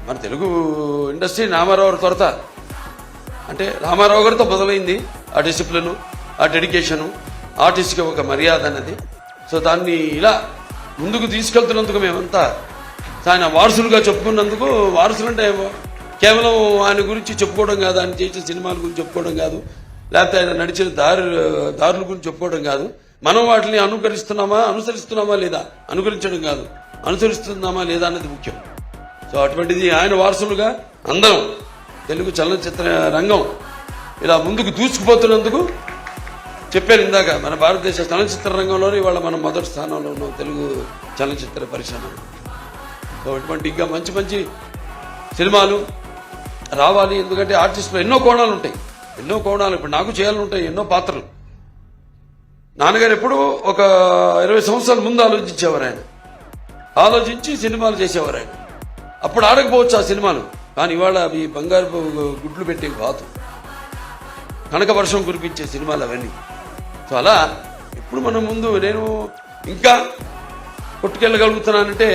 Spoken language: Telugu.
మన తెలుగు ఇండస్ట్రీ రామారావు కొరత అంటే రామారావు గారితో మొదలైంది ఆ డిసిప్లిను, ఆ డెడికేషను, ఆర్టిస్ట్కి ఒక మర్యాద అన్నది. సో దాన్ని ఇలా ముందుకు తీసుకెళ్తున్నందుకు మేమంతా ఆయన వారసులుగా చెప్పుకున్నందుకు, వారసులు అంటే కేవలం ఆయన గురించి చెప్పుకోవడం కాదు, ఆయన చేసిన సినిమాల గురించి చెప్పుకోవడం కాదు, లేకపోతే ఆయన నడిచిన దారుల గురించి చెప్పుకోవడం కాదు, మనం వాటిని అనుసరిస్తున్నామా లేదా, అనుకరించడం కాదు, అనుసరిస్తున్నామా లేదా అన్నది ముఖ్యం. సో అటువంటిది ఆయన వారసులుగా అందరం తెలుగు చలనచిత్ర రంగం ఇలా ముందుకు దూసుకుపోతున్నందుకు చెప్పాను ఇందాక, మన భారతదేశ చలనచిత్ర రంగంలోనే ఇవాళ మనం మొదటి స్థానంలో ఉన్నాం తెలుగు చలనచిత్ర పరిశ్రమ. సో అటువంటి ఇంకా మంచి మంచి సినిమాలు రావాలి. ఎందుకంటే ఆర్టిస్టులు ఎన్నో కోణాలు ఉంటాయి, ఎన్నో కోణాలు. ఇప్పుడు నాకు చేయాలని ఉంటాయి ఎన్నో పాత్రలు. నాన్నగారు ఎప్పుడు ఒక 20 సంవత్సరాల ముందు ఆలోచించేవారు. ఆయన ఆలోచించి సినిమాలు చేసేవారు. ఆయన అప్పుడు ఆడకపోవచ్చు ఆ సినిమాలు, కానీ ఇవాళ అవి బంగారు గుడ్లు పెట్టే కాదు, కనక వర్షం కురిపించే సినిమాలు అవన్నీ. సో అలా ఇప్పుడు మనం ముందు నేను ఇంకా కొట్టుకెళ్ళగలుగుతున్నానంటే